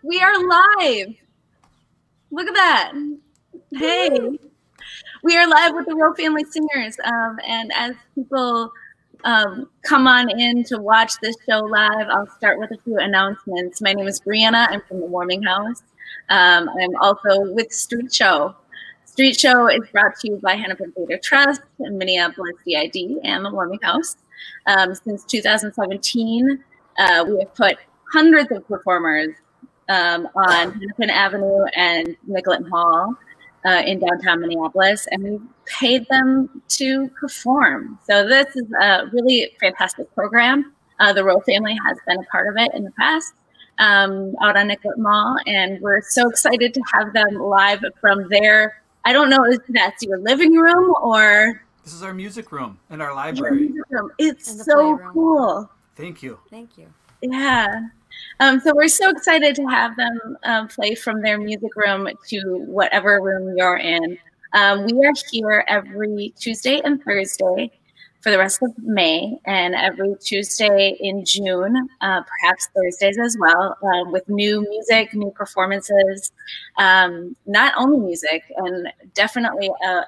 We are live. Look at that. Hey. We are live with the Rowe Family Singers. And as people come on in to watch this show live, I'll start with a few announcements. My name is Brianna. I'm from the Warming House. I'm also with Street Show. Street Show is brought to you by Hennepin Theater Trust, Minneapolis CID, and the Warming House. Since 2017, we have put hundreds of performers on Hennepin Avenue and Nicollet Hall in downtown Minneapolis, and we paid them to perform. So this is a really fantastic program. The Rowe family has been a part of it in the past out on Nicollet Mall, and we're so excited to have them live from there. I don't know if that's your living room or... This is our music room in our library. It's so cool. Thank you. Thank you. Yeah. So we're so excited to have them play from their music room to whatever room you're in. We are here every Tuesday and Thursday for the rest of May, and every Tuesday in June, perhaps Thursdays as well, with new music, new performances, not only music, and definitely a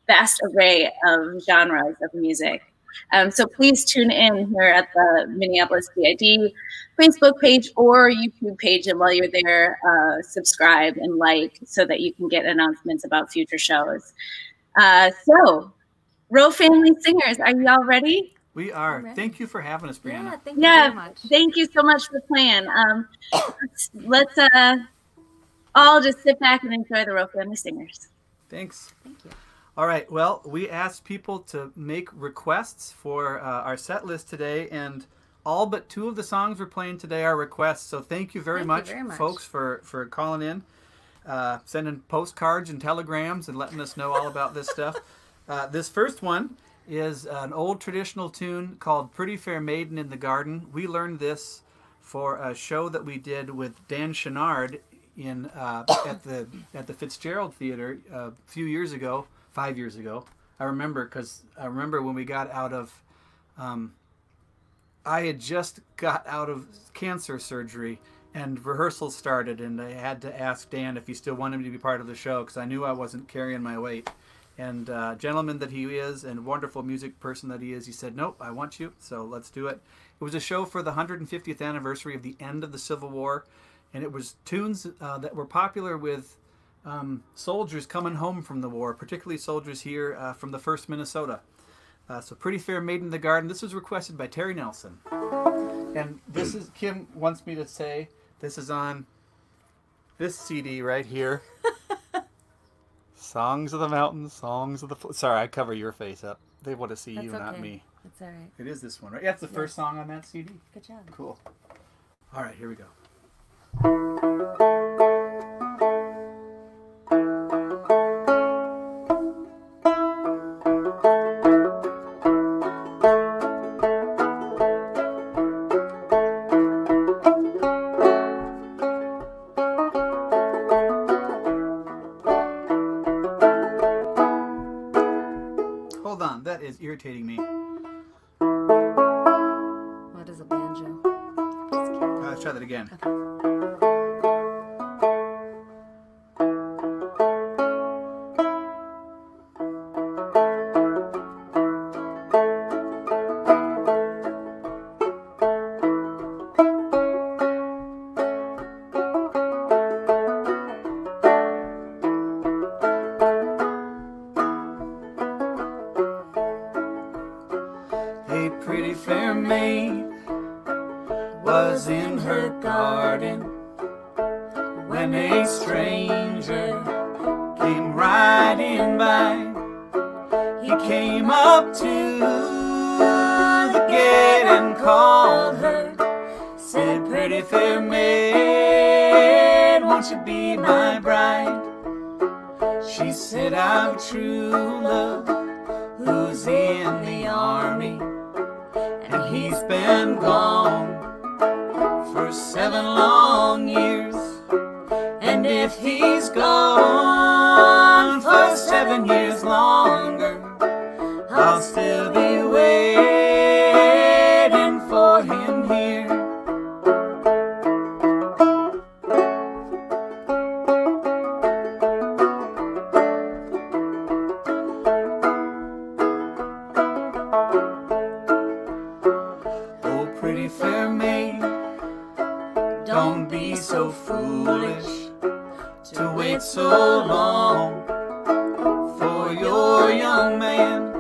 vast array of genres of music. So please tune in here at the Minneapolis CID Facebook page or YouTube page, and while you're there, subscribe and like so that you can get announcements about future shows. So, Rowe Family Singers, are y'all ready? We are. Thank you for having us, Brianna. Yeah, thank you very much. Thank you so much for playing. Let's all just sit back and enjoy the Rowe Family Singers. Thanks. Thank you. All right. Well, we asked people to make requests for our set list today, and all but 2 of the songs we're playing today are requests. So thank you very much, folks, for calling in, sending postcards and telegrams and letting us know all about this stuff. This first one is an old traditional tune called Pretty Fair Maiden in the Garden. We learned this for a show that we did with Dan Chenard in at the Fitzgerald Theater a few years ago. 5 years ago. I remember when we got out of, I had just got out of cancer surgery and rehearsals started, and I had to ask Dan if he still wanted me to be part of the show because I knew I wasn't carrying my weight. And gentleman that he is and wonderful music person that he is, he said, nope, I want you, so let's do it. It was a show for the 150th anniversary of the end of the Civil War, and it was tunes that were popular with soldiers coming home from the war, particularly soldiers here from the 1st Minnesota. So Pretty Fair Maiden in the Garden. This was requested by Terry Nelson. And this is, Kim wants me to say, this is on this CD right here. Songs of the Mountains, Songs of the... Sorry, I cover your face up. They want to see you, not me. That's all right. It is this one, right? Yeah, it's the first song on that CD. Good job. Cool. All right, here we go. Irritating me. What is a banjo? Let's try that again. Was in her garden when a stranger came riding by. He came up to the gate and called her, said, pretty fair maid, won't you be my bride? She said, I've true love who's in the army, and he's been gone for 7 long years. And if he's gone for 7 years longer, I'll still be waiting for him here. don't be so foolish to wait so long for your young man.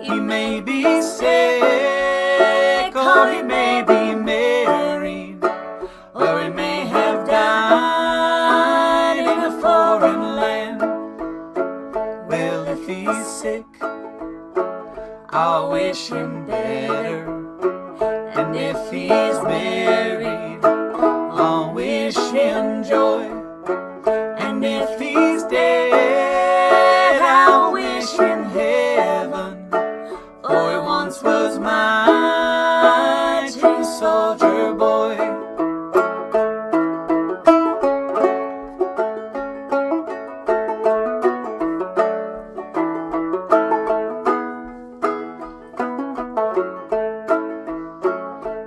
He may be sick, or he may be married, or he may have died in a foreign land. Well, if he's sick, I'll wish him better, and if he's married, I'll wish him joy, and if he's dead, I'll wish him heaven, for he once was my true soldier boy.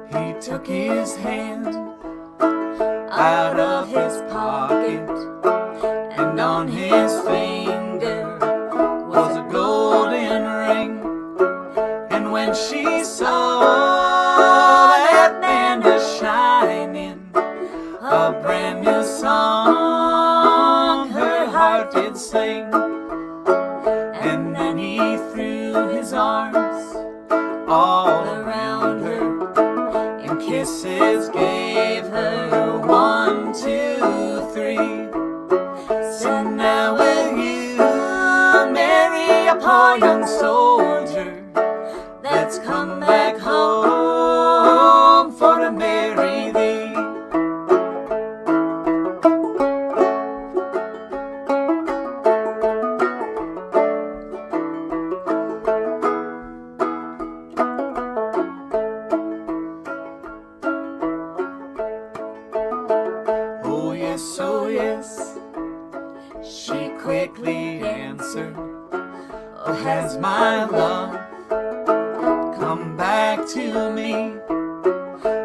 He took his hand out of his pocket, and on his finger was a golden ring. And when she saw that band a-shining, a brand new song her heart did sing. And then he threw his arms all around her, and kisses gave her 1, 2, 3. So now will you marry a poor young soldier that's come back home for to marry thee? Oh yes, she quickly answered, oh, has my love come back to me?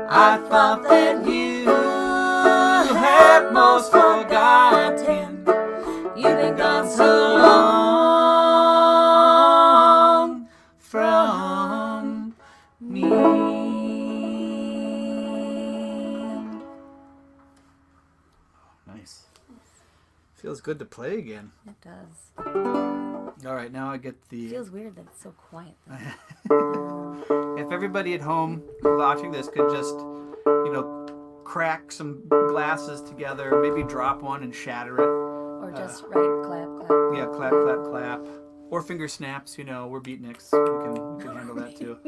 I thought that you had most forgotten, you've been gone so long from me. Nice. Feels good to play again. It does. All right, now I get the... It feels weird that it's so quiet. If everybody at home watching this could just, you know, crack some glasses together, maybe drop one and shatter it. Or just right, clap, clap. Yeah, clap, clap, clap. Or finger snaps, you know, we're beatniks. We can handle that too.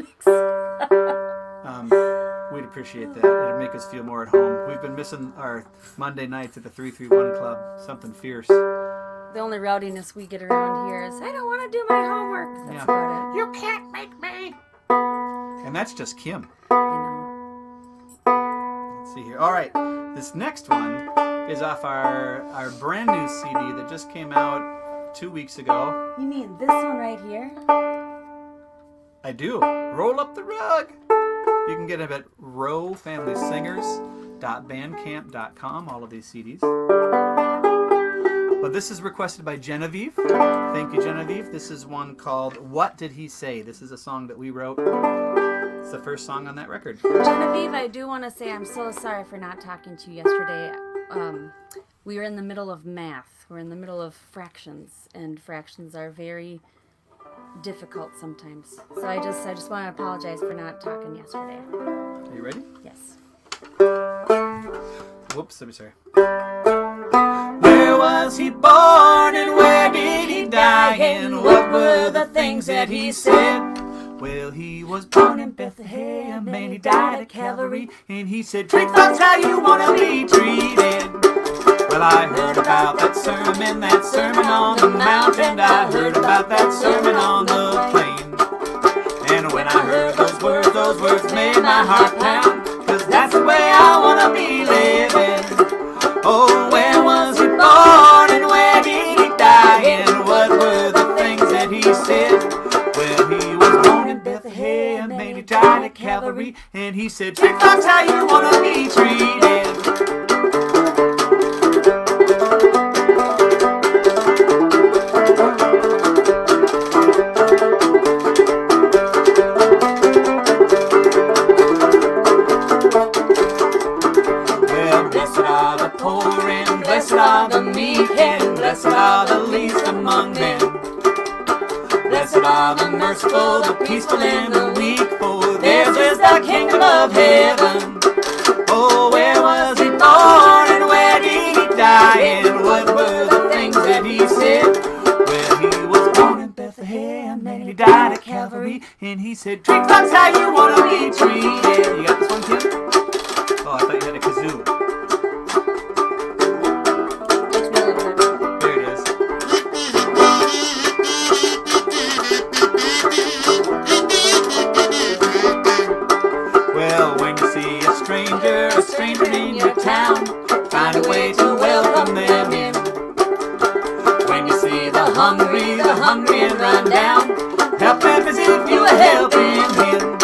We'd appreciate that. It'd make us feel more at home. We've been missing our Monday nights at the 331 Club. Something fierce. The only rowdiness we get around here is, I don't want to do my homework. That's about it. You can't make me. And that's just Kim. I know. Let's see here. All right, this next one is off our brand new CD that just came out 2 weeks ago. You mean this one right here? I do. Roll Up the Rug. You can get them at rowfamilysingers.bandcamp.com, all of these CDs. But this is requested by Genevieve. Thank you, Genevieve. This is one called What Did He Say? This is a song that we wrote. It's the first song on that record. Genevieve, I do want to say I'm so sorry for not talking to you yesterday. We were in the middle of math. We're in the middle of fractions, and fractions are very difficult sometimes. So I just want to apologize for not talking yesterday. Are you ready? Yes. Whoops, I'm sorry. Where was he born and where did he die, and what were the things that he said? Well, he was Born in Bethlehem and he died at Calvary, and he said, treat folks how you want to be treated. Well, I heard about that sermon on the mount, and I heard about that sermon on the plain. And when I heard those words made my heart pound, 'cause that's the way I want to be living. Oh, where was he born and where did he die, and what were the things that he said? Well, he was born in Bethlehem and he died at Calvary, and he said, treat folks how you want to be treated. weak hand. Blessed are the least among men. Blessed are the merciful, the peaceful, and the weak, for theirs is the kingdom of heaven. Oh, where was he born and where did he die? And what were the things that he said? Well, he was born in Bethlehem and he died at Calvary. And he said, treat folks how you want to be treated. You got this one, Tim? Oh, I thought you had a kazoo. There it is. Well, when you see a stranger in your town, find a way to welcome them in. When you see the hungry and run down, help them as if you were helping him.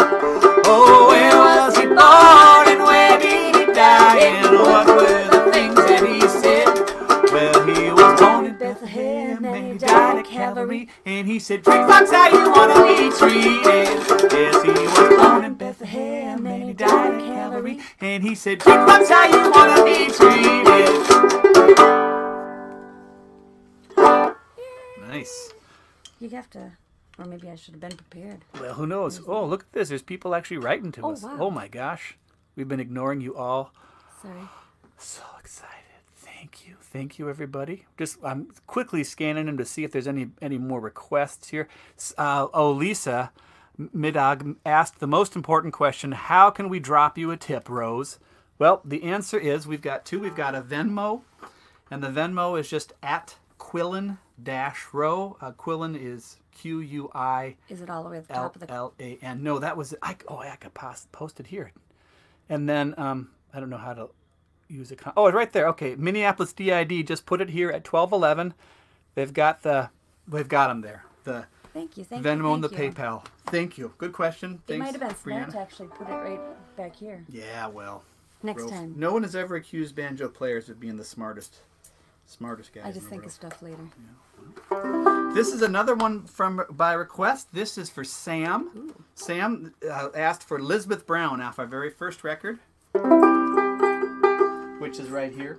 Oh, where was he born and where did he die? And what were the things that he said? Well, he was born in Bethlehem and he died at Calvary. And he said, treat folks how you want to be treated. Yes, he was born in Bethlehem and he died at Calvary. And he said, treat folks how you want to be treated. Nice. You have to, or maybe I should have been prepared. Well, who knows? Oh, look at this. There's people actually writing to us. Wow. Oh, my gosh. We've been ignoring you all. Sorry. So excited. Thank you. Thank you, everybody. I'm quickly scanning them to see if there's any more requests here. Lisa Midag asked the most important question, how can we drop you a tip, Rose? Well, the answer is we've got two. We've got a Venmo, and the Venmo is just at Quillen-Row. Quillen is Q-U-I. Is it all the way at the top of the... L-A-N. No, that was... I could post it here. And then, I don't know how to use it. Oh, it's right there. Okay, Minneapolis DID, just put it here at 1211. They've got them there. The Thank you. Venmo and the PayPal. Thank you. Good question. It Thanks, might have been smart Brianna. to actually put it right back here. Yeah, well. Next time. No one has ever accused banjo players of being the smartest guys. I just think of stuff later. Yeah. This is another one by request. This is for Sam. Ooh. Sam asked for Elizabeth Brown off our very first record, which is right here.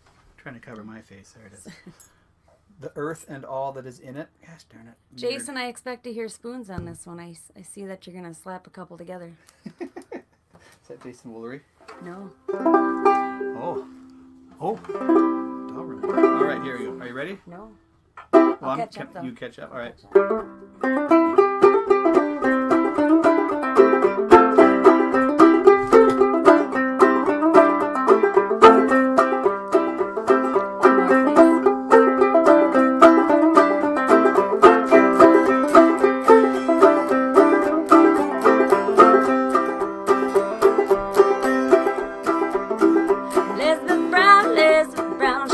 I'm trying to cover my face. There it is. The Earth and All That Is in It. Gosh darn it. Jason, I expect to hear spoons on this one. I see that you're going to slap a couple together. Is that Jason Woolery? No. Oh. I'll remember. All right, here you go. Are you ready? No. Well, I'll catch up, though. You catch up. All right.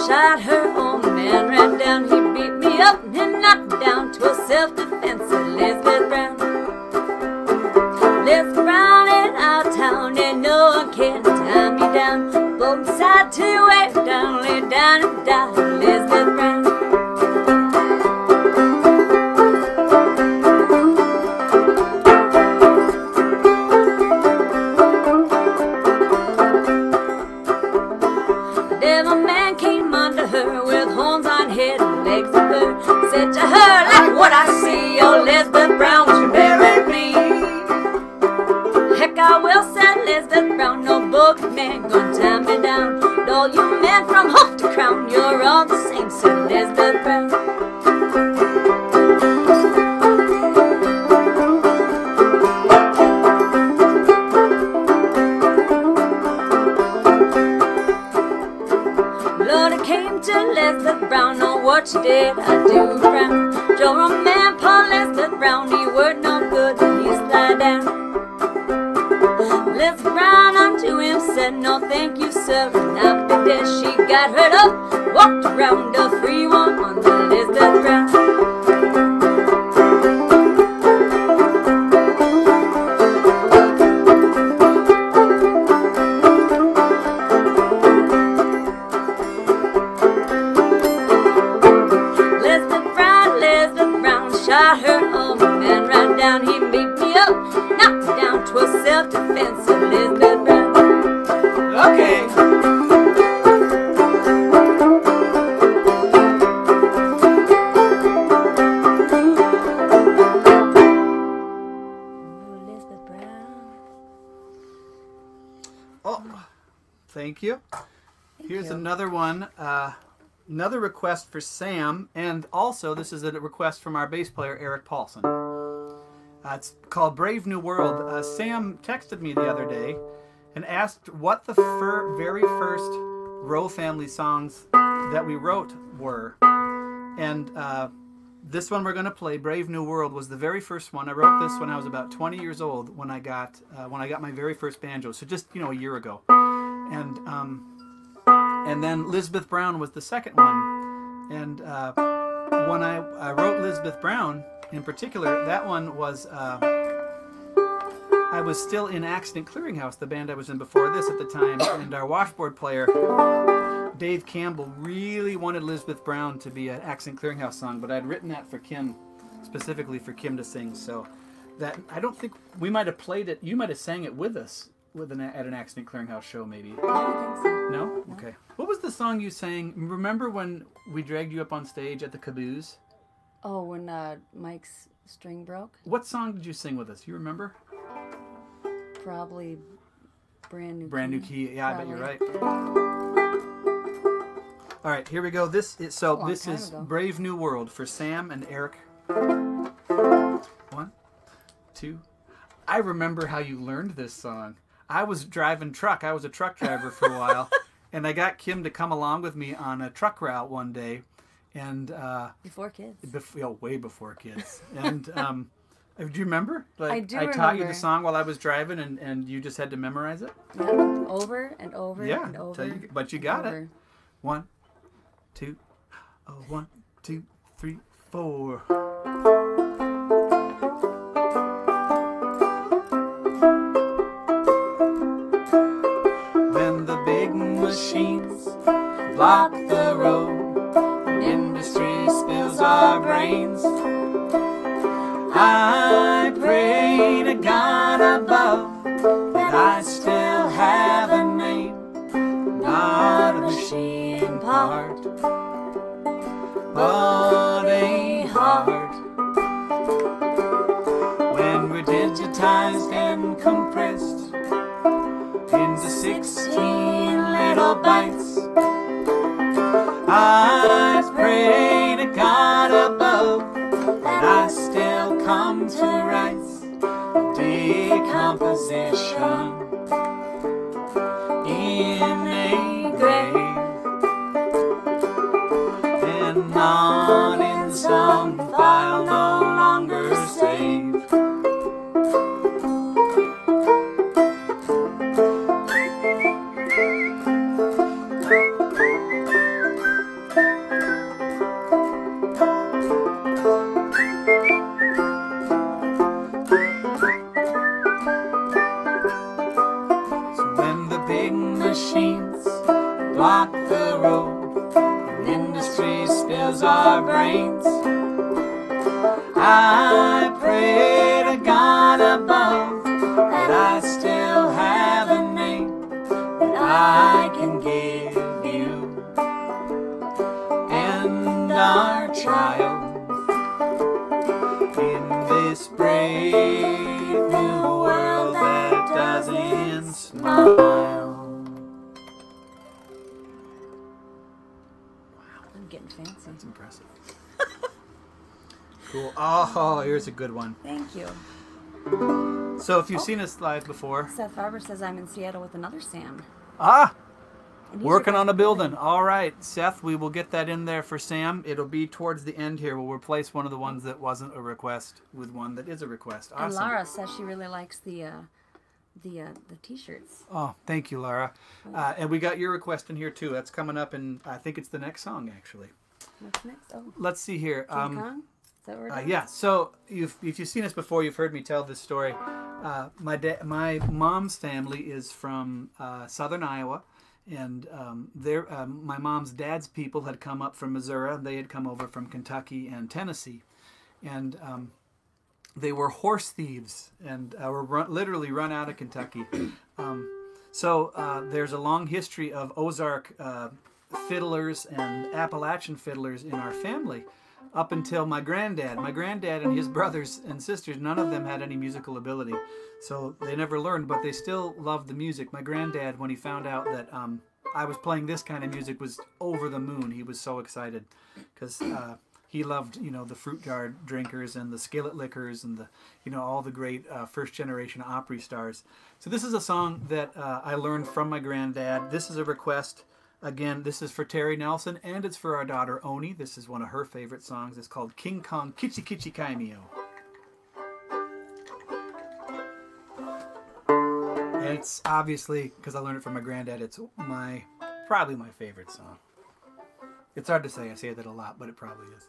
Shot her old man, ran down, he beat me up and knocked down to a self-defense. Elizabeth Brown, Elizabeth Brown in our town, and no one can tie me down. Both side to way down, lay down and die. Elizabeth Brown. The devil man came under her with horns on head and legs of fur. Said to her, like what I see, oh Elizabeth Brown, would you marry me? Heck, I will, said Elizabeth Brown, no book man gonna tie me down. And all you men from hoof to crown, you're all the same, said Elizabeth Brown. Elizabeth Brown, know what you did, I do frown. Joe man, Paul Elizabeth Brown, he weren't no good, he slide down. Elizabeth Brown unto him said, no thank you sir, and after this she got hurt up, walked around a free woman, Elizabeth Brown. Shot her old man, ran down, he beat me up, knocked me down to a self-defense. Elizabeth Brown. Okay. Oh, thank you. Here's another one. Another request for Sam, and also this is a request from our bass player Eric Paulson. It's called Brave New World. Sam texted me the other day and asked what the very first Rowe family songs that we wrote were. And this one we're going to play, Brave New World, was the very first one. I wrote this when I was about 20 years old when I got my very first banjo, so just a year ago. And then Lisbeth Brown was the second one. And when I wrote Lisbeth Brown in particular, that one was, I was still in Accident Clearinghouse, the band I was in before this at the time, and our washboard player, Dave Campbell, really wanted Lisbeth Brown to be an Accident Clearinghouse song, but I'd written that for Kim, specifically for Kim to sing, so that, I don't think, we might have played it, you might have sang it with us at an Accident Clearinghouse show, maybe. I don't think so. No? Okay. What was the song you sang? Remember when we dragged you up on stage at the Caboose? Oh, when Mike's string broke? What song did you sing with us? You remember? Probably Brand New Key. Brand New Key. Yeah, Probably. I bet you're right. All right, here we go. This is Brave New World for Sam and Eric. 1, 2. I remember how you learned this song. I was driving truck. I was a truck driver for a while, and I got Kim to come along with me on a truck route one day, and before kids. Way before kids. And do you remember? I do. I taught you the song while I was driving, and you just had to memorize it. Yeah, over and over and over. But you got it. 1, 2. 1, 2, 3, 4. Machines block the road, and industry spills our brains. I pray to God above that I still have a name, not a machine part, but a heart. When we're digitized and compressed into 16 little bites, I pray to God above that I still come to rights of decomposition in a grave, and not in some file no longer saved. Block the road, and industry spills our brains. I pray to God above that I still have a name that I can give you and our child in this brave new world that doesn't smile. Getting fancy. That's impressive. Cool. Oh, here's a good one. Thank you. So if you've seen us live before. Seth Farber says I'm in Seattle with another Sam. Working on a building. All right, Seth, we will get that in there for Sam. It'll be towards the end here. We'll replace one of the ones that wasn't a request with one that is a request. Awesome. And Lara says she really likes the t-shirts. Oh, thank you, Lara. And we got your request in here too. That's coming up in, I think it's the next song actually. What's next? Oh. Let's see here. King Kong? Is that what we're doing? Yeah. So if you've seen us before, you've heard me tell this story. My mom's family is from southern Iowa, and my mom's dad's people had come up from Missouri. They had come over from Kentucky and Tennessee, and they were horse thieves and were literally run out of Kentucky. So there's a long history of Ozark fiddlers and Appalachian fiddlers in our family. up until my granddad. My granddad and his brothers and sisters, none of them had any musical ability. So they never learned, but they still loved the music. My granddad, when he found out that I was playing this kind of music, was over the moon. He was so excited because he loved, you know, the fruit jar drinkers and the skillet lickers and the, you know, all the great first generation Opry stars. So this is a song that I learned from my granddad. This is a request. Again, this is for Terry Nelson, and it's for our daughter Oni. This is one of her favorite songs. It's called King Kong Kichi Kichi Kaimio. And it's obviously, because I learned it from my granddad, it's probably my favorite song. It's hard to say. I say that a lot, but it probably is.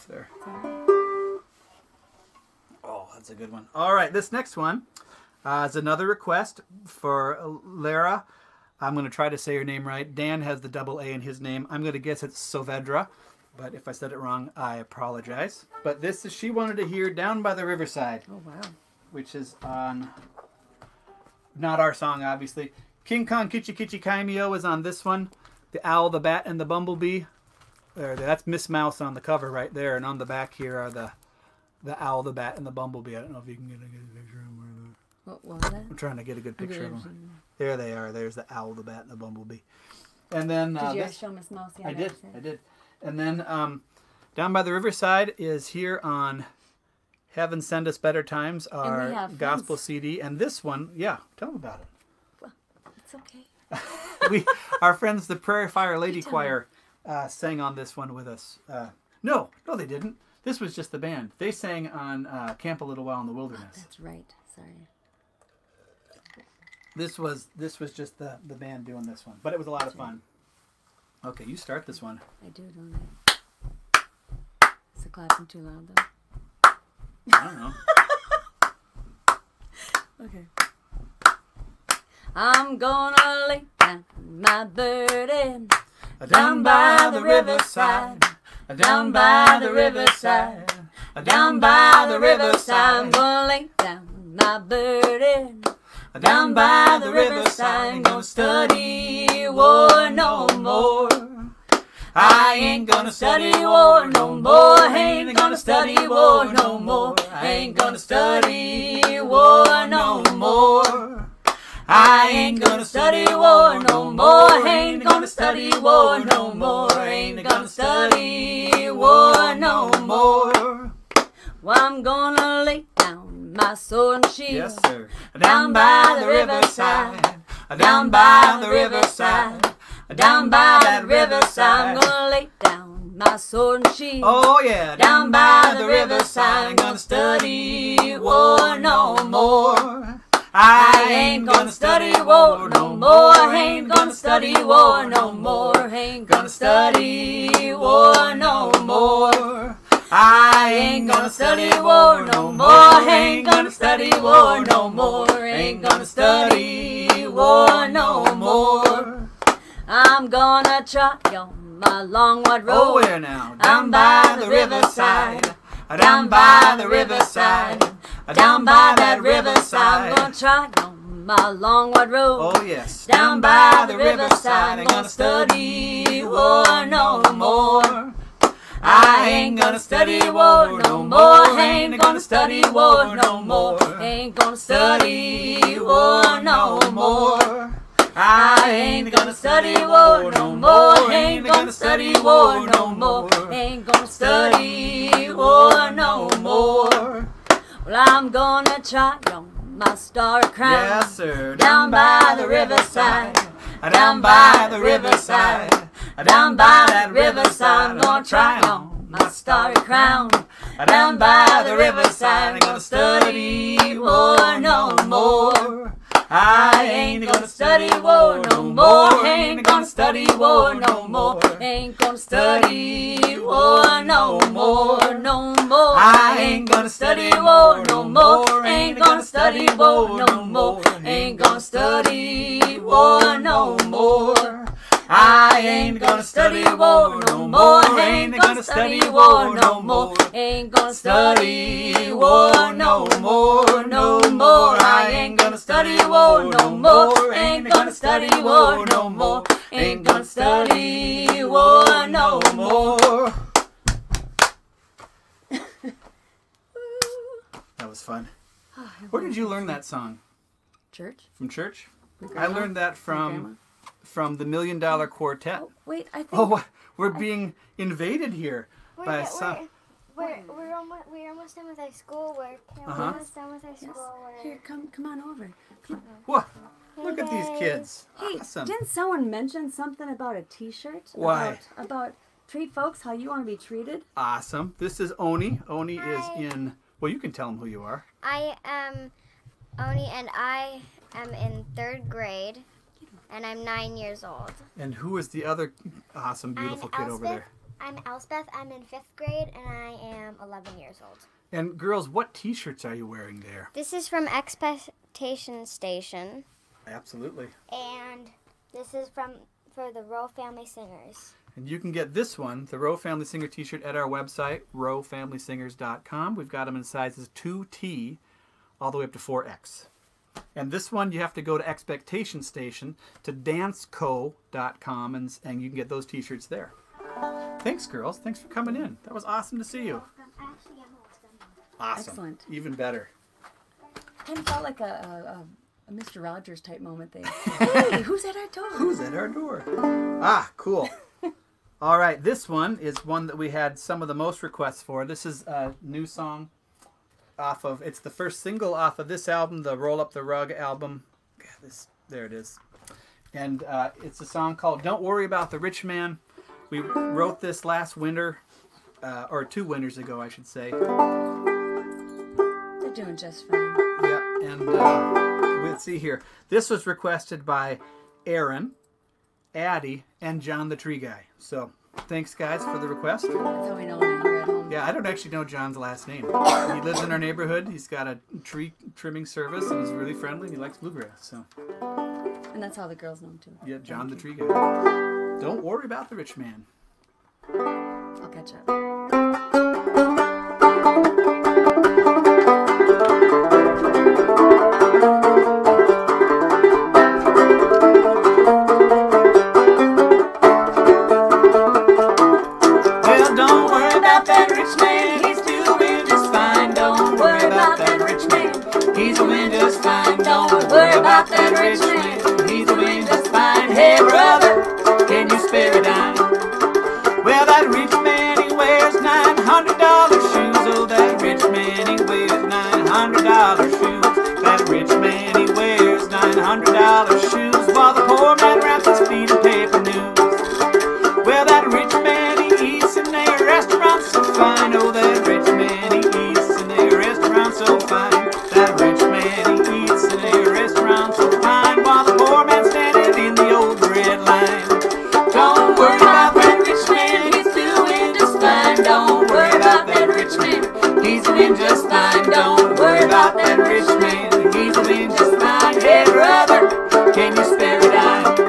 There. Oh, that's a good one. All right, this next one is another request for Lara. I'm going to try to say her name right. Dan has the double A in his name. I'm going to guess it's Sovedra, but if I said it wrong, I apologize. But this is, she wanted to hear Down by the Riverside. Oh, wow. Which is on Not our song, obviously. King Kong Kitchi Kitchi Kaimio is on this one. The Owl, the Bat, and the Bumblebee. That's Miss Mouse on the cover right there, and on the back here are the Owl, the Bat, and the Bumblebee. I don't know if you can get a good picture of them. What was that? I'm trying to get a good picture of them. There they are. There's the Owl, the Bat, and the Bumblebee. And then did you ever show Miss Mouse? I did. And then down by the Riverside is here on Heaven Send Us Better Times, our gospel CD. And this one, yeah, tell them about it. Well, it's okay. Our friends, the Prairie Fire Lady Choir, sang on this one with us. No, they didn't. This was just the band. They sang on Camp a Little While in the Wilderness. Oh, that's right. Sorry. This was just the band doing this one, but it was a lot of fun. Okay, you start this one. I do, don't I? Is the clapping too loud though? I don't know. Okay. I'm gonna lay down my burden Down by the riverside, down by the riverside, down by the riverside. I'm gonna lay down my burden Down by the riverside, ain't gonna study war no more. I ain't gonna study war no more. Ain't gonna study war no more. Ain't gonna study war no more. I ain't gonna study war no more. Ain't gonna study war no more. Ain't gonna study war no more. Well, I'm gonna lay down my sword and shield. Yes, sir. Down by the riverside, down by the riverside, down by that riverside. I'm gonna lay down my sword and shield. Oh yeah, down by the riverside, ain't gonna study war no more. I ain't gonna study war no more. Ain't gonna study war no more. Ain't gonna study war no more. I ain't gonna study war no more. Ain't gonna study war no more. Ain't gonna study war no more. I'm gonna trot on my long white road. Oh, where now? Down by the riverside, down by the riverside, down by that riverside. I'm gonna trot on my long white road. Oh yes, down by the riverside, ain't gonna study war no more. I ain't gonna study war no more. Ain't gonna study war no more. Ain't gonna Study war no more. I ain't gonna study war no more. Ain't gonna study war no more. Ain't gonna Study war no more. Well, I'm gonna trot on my star crown. Yes, sir. Down by the riverside, down by the riverside, down by that riverside. I'm gonna try on my starry crown. Down by the riverside, ain't gonna study war no more. I ain't gonna study war no more. Ain't gonna study war no more. Ain't gonna Study war no more. no more. I ain't gonna study war no more. Ain't gonna study war no more. Ain't gonna study war no more. I ain't gonna study war no more. Ain't gonna study war no more. Ain't gonna Study war no more, no more. I ain't gonna study war no more. Ain't gonna study war no more. Ain't gonna study war no more. That was fun. Where did you learn that song? Church? From church? Grandma? I learned that from the $1 Million Quartet. Oh, wait, I think... Oh, we're being invaded here by some... We're almost done with high school. We're almost done with high school. Here, come on over. What? Look at these kids. Hey, Awesome. didn't someone mention something about a T-shirt? Why? About treat folks how you want to be treated? Awesome. This is Oni. Oni is in... Well, you can tell them who you are. I am Oni, and I am in 3rd grade, and I'm 9 years old. And who is the other awesome, beautiful kid over there? I'm Elspeth. I'm in 5th grade, and I am 11 years old. And girls, what T-shirts are you wearing there? This is from Expectation Station, Absolutely. and this is for the Rowe Family Singers. And you can get this one, the Rowe Family Singer T-shirt, at our website, rowefamilysingers.com. We've got them in sizes 2T all the way up to 4X. And this one, you have to go to Expectation Station to danceco.com, and you can get those t-shirts there. Thanks, girls. Thanks for coming in. That was awesome to see you. Awesome. Excellent. Even better. Kind of felt like a Mr. Rogers type moment there. Hey, who's at our door? Who's at our door? Ah, cool. All right, this one is one that we had some of the most requests for. This is a new song off of, it's the first single off of this album, the Roll Up the Rug album. There it is. And it's a song called Don't Worry About the Rich Man. We wrote this last winter, or 2 winters ago, I should say. They're doing just fine. Yep, and let's see here. This was requested by Aaron, Addie, and John the Tree Guy. So, thanks guys for the request. That's how we know when I'm here at home. Yeah, I don't actually know John's last name. He lives in our neighborhood. He's got a tree trimming service, and he's really friendly, and he likes bluegrass. So. And that's how the girls know him too. Yeah, John the Tree Guy. Don't worry about the rich man. I'll catch up. He's doing just fine, don't worry about that rich man. He's doing just fine. Hey brother, can you spare a dime? Well, that rich man, he wears $900 shoes. Oh, that rich man, he wears $900 shoes. That rich man, he wears $900 shoes, while the poor man wraps his feet in paper news. Well, that rich man, he eats in a restaurant so fine. Oh, that rich man, he eats in a restaurant so fine. That rich man, he eats in a restaurant so fine, while the poor man standing in the old bread line. Don't worry about that rich man, he's doing just fine. Don't worry about that rich man, he's doing just fine. Don't worry about that rich man, he's doing just fine. Hey brother, can you spare a dime?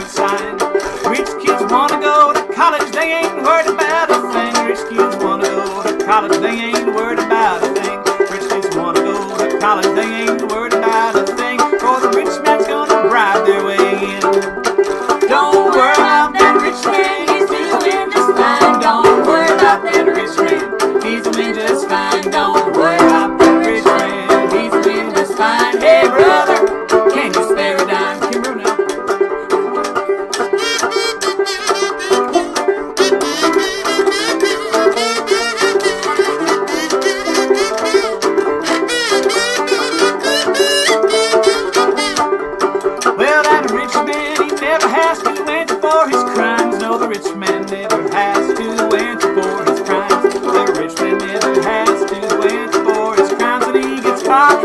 Sign. Rich kids wanna go to college, they ain't worried about a thing. Rich kids wanna go to college, they ain't worried about a thing. Rich kids wanna go to college, they ain't worried about a thing. For the rich man's gonna bribe their way in. Don't worry about that rich man, he's doing just fine. Don't worry about that rich man, he's doing just fine. Don't worry about that rich man, he's doing just fine. Hey brother, can you spare a dime?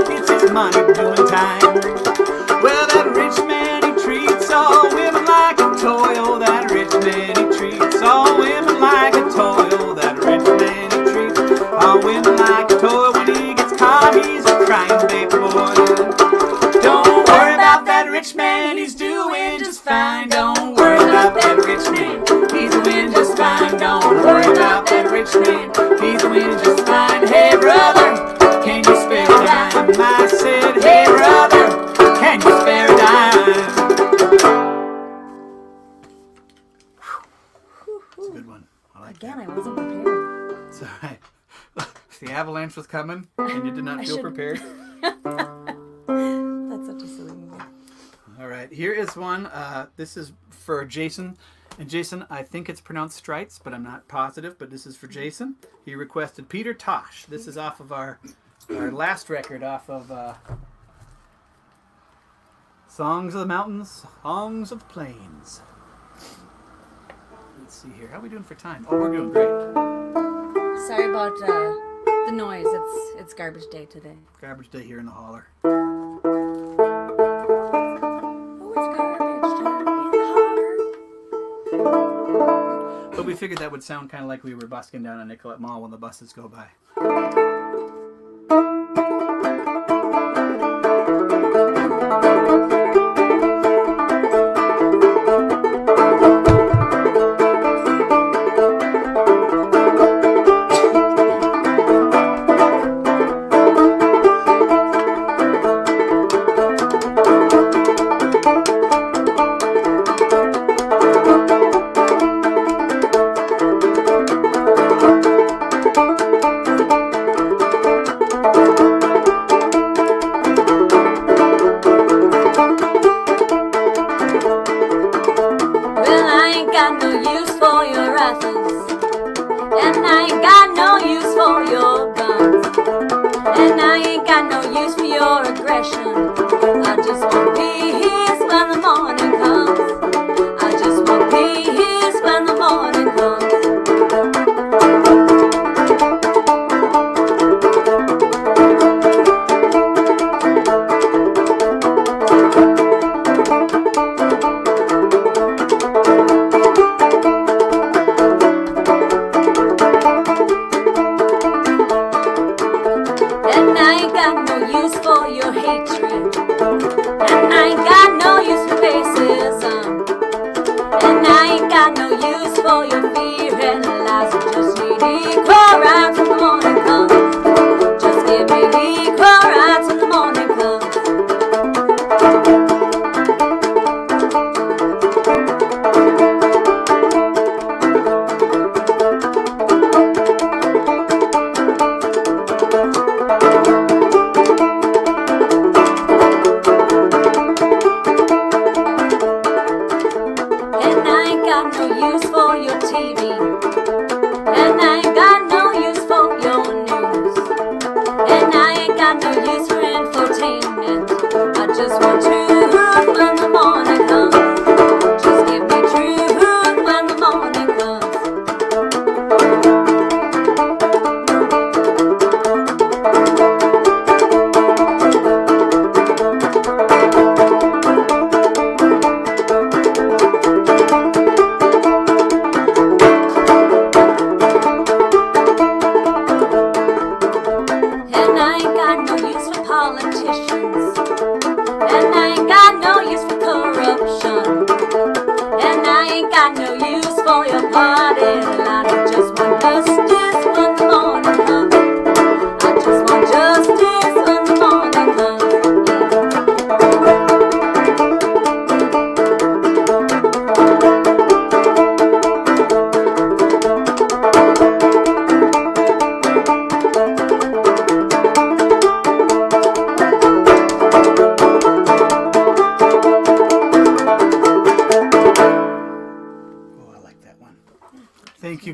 It's his money doing time. Well, that rich man, he treats all women like a toy. Oh, that rich man, he treats all women like a toy. Oh, that rich man, he treats all women like a toy. When he gets caught, he's a crying baby boy. Don't worry about that rich man, he's doing just fine. Don't worry about that rich man, he's doing just fine. Don't worry about that rich man, he's doing just fine. Hey brother, can you spare a dime? I said, hey brother, can you spare a dime? It's a good one. I like Again, that. I wasn't prepared. It's all right. The avalanche was coming, and you did not feel prepared. That's such a silly movie. All right, here is one. This is for Jason. And Jason, I think it's pronounced Strites, but I'm not positive. But this is for Jason. He requested Peter Tosh. This is off of our last record, off of Songs of the Mountains, Songs of the Plains. Let's see here. How are we doing for time? Oh, we're doing great. Sorry about the noise. It's garbage day today. Garbage day here in the holler. Oh, it's garbage. But we figured that would sound kind of like we were busking down a Nicollet Mall when the buses go by.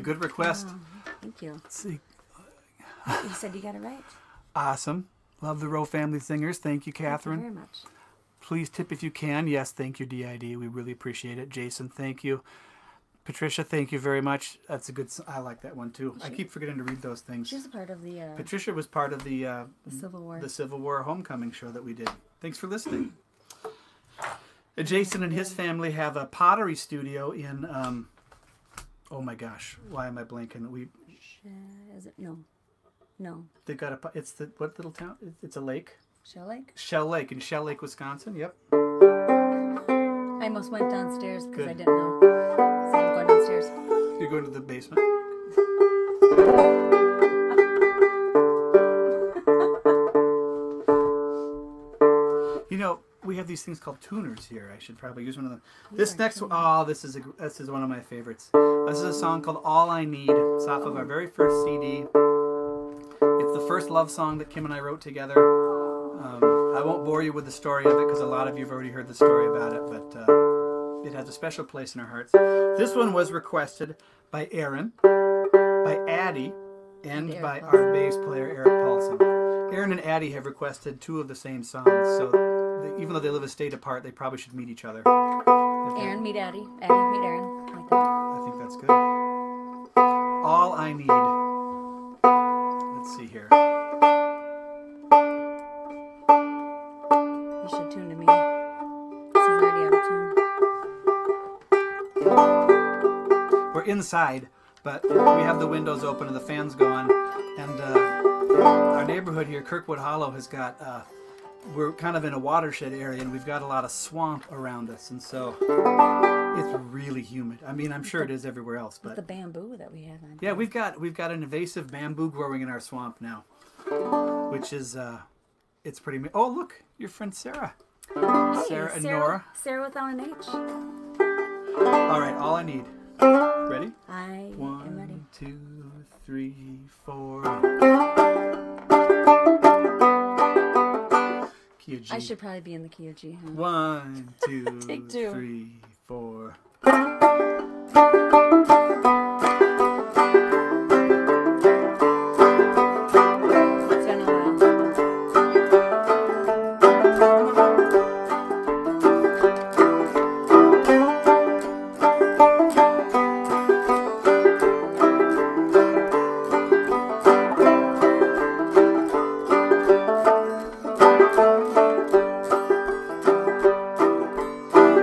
Good request. Oh, thank you. Let's see. You said you got it right. Awesome. Love the Rowe Family Singers. Thank you, Catherine. Thank you very much. Please tip if you can. Yes, thank you, DID. We really appreciate it. Jason, thank you. Patricia, thank you very much. That's a good. I like that one too. I keep forgetting to read those things. She was a part of the. Patricia was part of the Civil War. The Civil War homecoming show that we did. Thanks for listening. Jason and his family have a pottery studio in. Oh my gosh! Why am I blanking? Is it no? They got a. It's the what little town? It's a lake. Shell Lake. Shell Lake in Shell Lake, Wisconsin. Yep. I almost went downstairs because I didn't know. So I'm going downstairs. You're going to the basement. You know, we have these things called tuners here. I should probably use one of them. This next one, oh, this is one of my favorites. This is a song called All I Need. It's off of our very first CD. It's the first love song that Kim and I wrote together. I won't bore you with the story of it because a lot of you have already heard the story about it, but it has a special place in our hearts. This one was requested by Aaron, by Addie, and by our bass player, Eric Paulson. Aaron and Addie have requested two of the same songs, so even though they live a state apart, they probably should meet each other. Aaron meet Addie, Addie meet Aaron. Like that. I think that's good. All I Need. Let's see here. You should tune to me. This is already out of tune. We're inside, but we have the windows open and the fans going. And our neighborhood here, Kirkwood Hollow, has got, we're kind of in a watershed area, and we've got a lot of swamp around us. And so it's really humid. I mean, I'm sure it is everywhere else. But the bamboo that we have on. Yeah, we've got an invasive bamboo growing in our swamp now, which is, it's pretty, oh, look, your friend Sarah. Hey, Sarah and Nora. Sarah without an H. All right, all I need. Ready? I am ready. 1, 2, 3, 4. Key of G. I should probably be in the key of G. Huh? 1, 2, Take 2. 3, 4. It's been a while.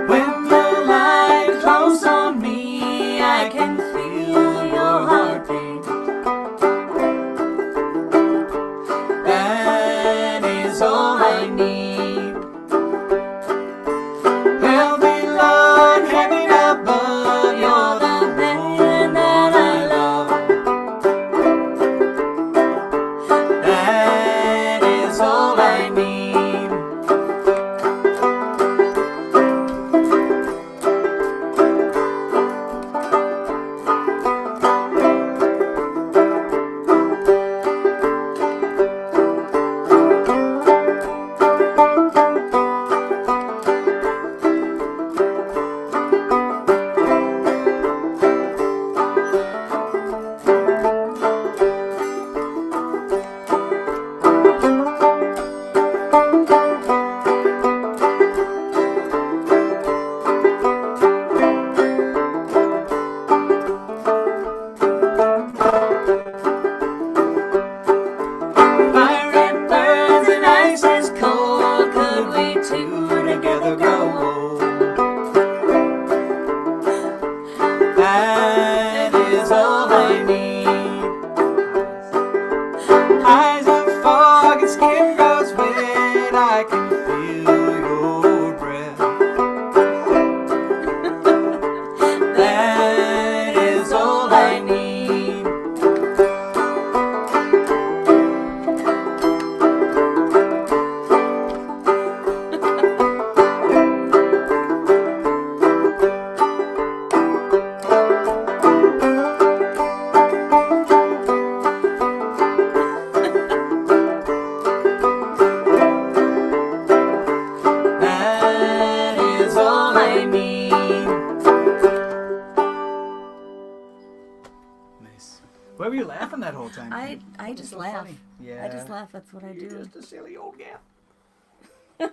When the light close on me, I can feel your heartbeat. That is all I need. Help me, Lord, heaven above. You're the man that I love. That is all I need. Fire and birds and ice is cold. Could we two together grow old? That is all I need. Eyes of fog and skin grows wet. I can feel your breath. That is all I need. That is all I need. Nice. Why were you laughing that whole time? I just so laugh. funny. Yeah. I just laugh. That's what I You're do. just a silly old gal. Oh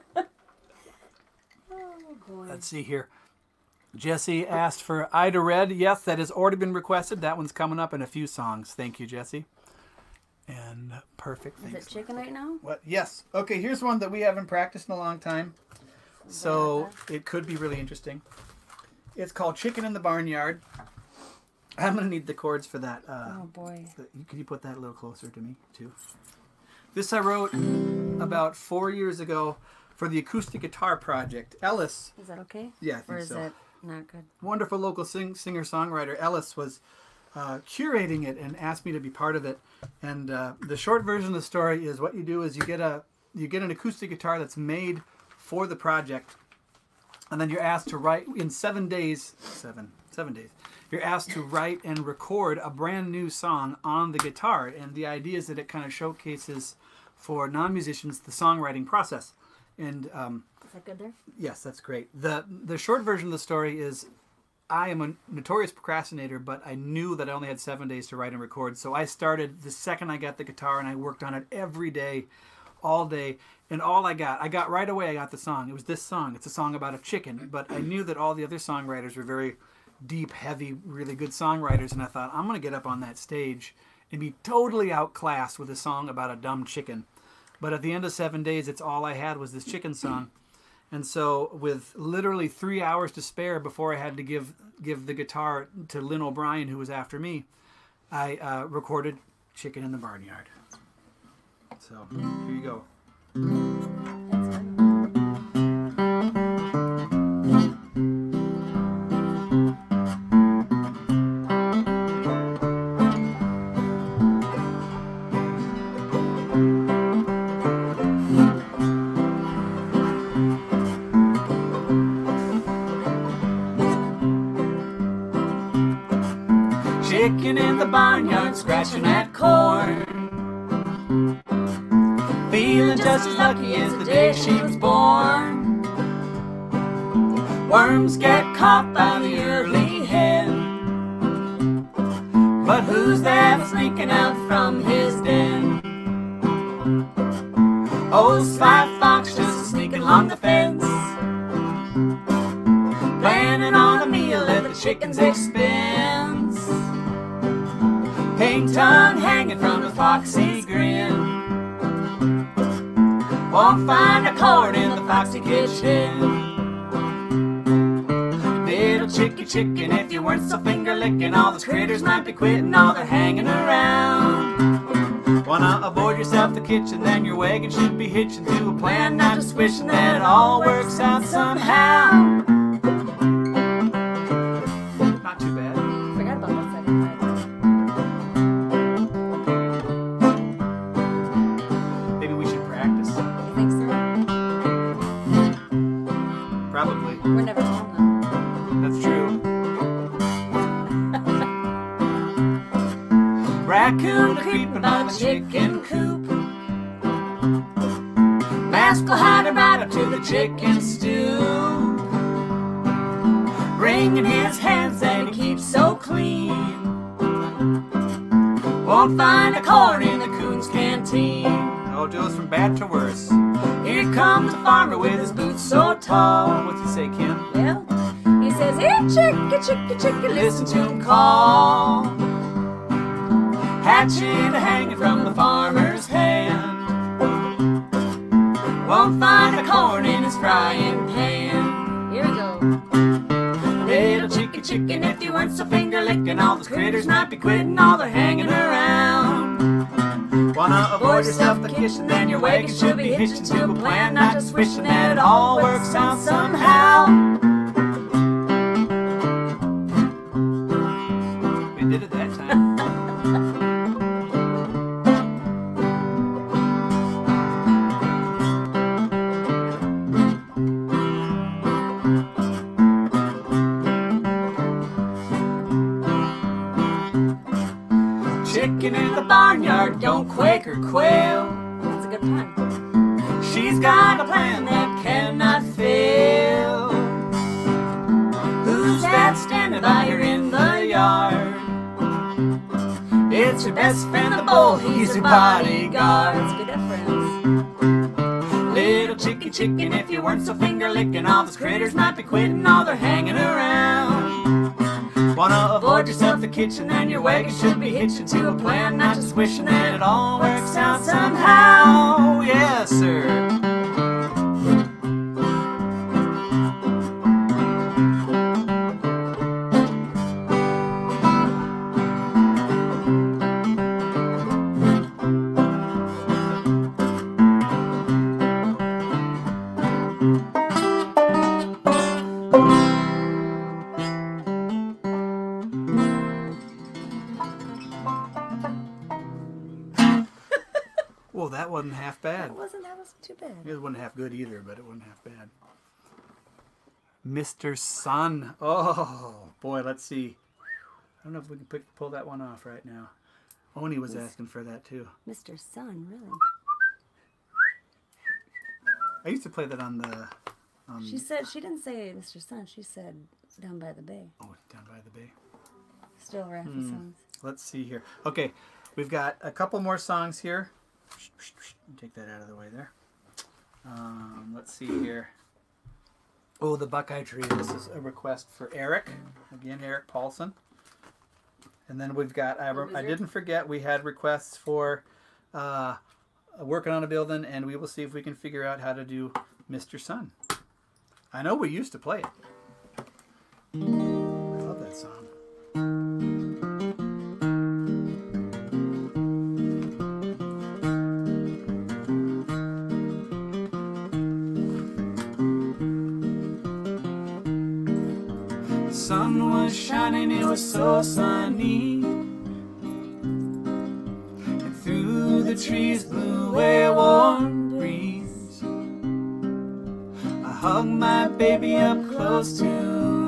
boy. Let's see here. Jesse asked for Ida Red. Yes, that has already been requested. That one's coming up in a few songs. Thank you, Jesse. And perfect. Is Thanks. it chicken right now? What? Yes. Okay, here's one that we haven't practiced in a long time. So it could be really interesting. It's called Chicken in the Barnyard. I'm going to need the chords for that. Oh boy. Can you put that a little closer to me, too? This I wrote about 4 years ago for the acoustic guitar project. Ellis. Is that okay? Yeah, I think Or is so. that not good? Wonderful local singer-songwriter Ellis was curating it and asked me to be part of it. And the short version of the story is what you do is you get an acoustic guitar that's made for the project, and then you're asked to write in 7 days. Seven days. You're asked to write and record a brand new song on the guitar, and the idea is that it kind of showcases for non-musicians the songwriting process. And Is that good there? yes, that's great. The short version of the story is I am a notorious procrastinator, but I knew that I only had 7 days to write and record. So I started the second I got the guitar, and I worked on it every day, all day. And all I got right away, I got the song. It was this song. It's a song about a chicken. But I knew that all the other songwriters were very deep, heavy, really good songwriters. And I thought, I'm going to get up on that stage and be totally outclassed with a song about a dumb chicken. But at the end of 7 days, it's all I had was this chicken song. And so with literally 3 hours to spare before I had to give the guitar to Lynn O'Brien, who was after me, I recorded Chicken in the Barnyard. So here you go. Chicken in the barnyard, scratching at corn, feeling just as lucky as the day she was born. Worms get caught by the early hen, but who's that sneaking out from his den? Oh, Sly Fox just sneaking along the fence, planning on a meal at the chicken's expense. Pink tongue hanging from a foxy grin, won't find a cord in the foxy kitchen. Little chicken, if you weren't so finger-licking, all those critters might be quitting, all they're hanging around. Wanna avoid yourself the kitchen, then your wagon should be hitching to a plan, not just wishing that it all works out somehow. Not too bad. Forgot about that second part. Maybe we should practice. You think so? Probably. We're never home That's true. Raccoon creeping by the chicken coop, Mask will hide him right up to the chicken stew, wringing his hands that he keeps so clean, won't find a corn in the coon's canteen. Oh, it goes from bad to worse. Here comes the farmer with his boots so tall. What's he say, Kim? Yeah. He says, "Here, chicken, Listen to him call. Hatchet hanging from the farmer's hand, won't find the corn in his frying pan. Here we go. Little chicken, if you weren't so finger-licking, all those critters might be quitting, all they're hanging around. Wanna avoid yourself the kitchen, then your wagon should be hitching to a plan, not just wishing that it all works out somehow. We did it that time. Chicken in the barnyard, don't quake or quail. That's a good pun. She's got a plan that cannot fail. Who's that standing by her in the yard? It's her best friend, the bull, he's her bodyguard. That's good reference. Little chicken, if you weren't so finger-licking, all those critters might be quitting, all they're hanging around. Wanna avoid yourself the kitchen, then your wagon should be hitching to a plan, not just wishing that it all works out somehow. Yes, sir. Well, that wasn't half bad. That wasn't too bad. It wasn't half good either, but it wasn't half bad. Mr. Sun. Oh, boy, let's see. I don't know if we can pull that one off right now. Oni was asking for that, too. Mr. Sun, really? I used to play that on the... She said, she didn't say Mr. Sun, she said Down by the Bay. Oh, Down by the Bay. Still Raffy songs. Let's see here. Okay, we've got a couple more songs here. Take that out of the way there. Let's see here. Oh, the Buckeye Tree. This is a request for Eric. Again, Eric Paulson. And then we've got, I didn't forget, we had requests for working on a building, and we will see if we can figure out how to do Mr. Sun. I know we used to play it. I love that song. The sun was shining, it was so sunny, and through the trees blew a warm breeze. I hugged my baby up close to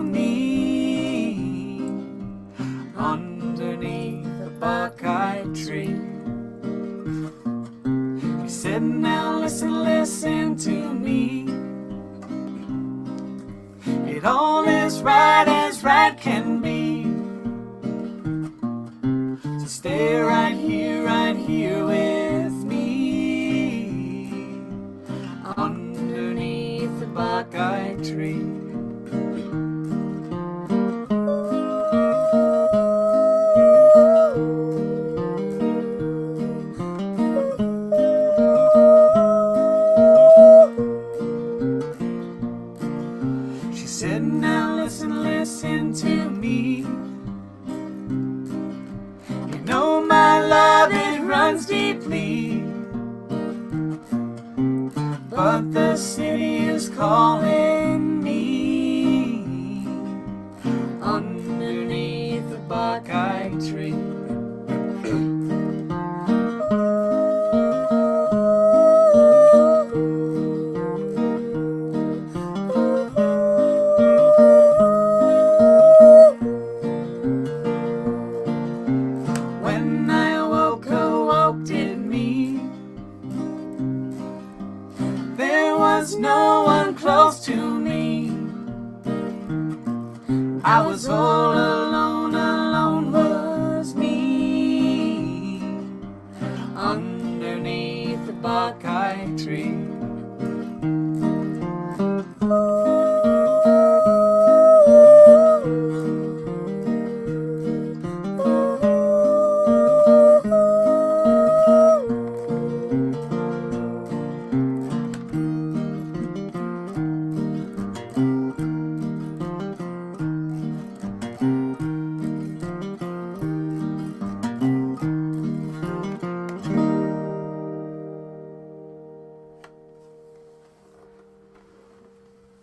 me, underneath the buckeye tree. He said, now listen, listen to me. It all is right as right can be. So stay right here with me, underneath the buckeye tree. She said, now listen, listen to me. You know my love, it runs deeply, but the city is calling me, underneath the buckeye tree. When I awoke did me. There was no one close to me. I was all alone, alone was me, underneath the buckeye tree.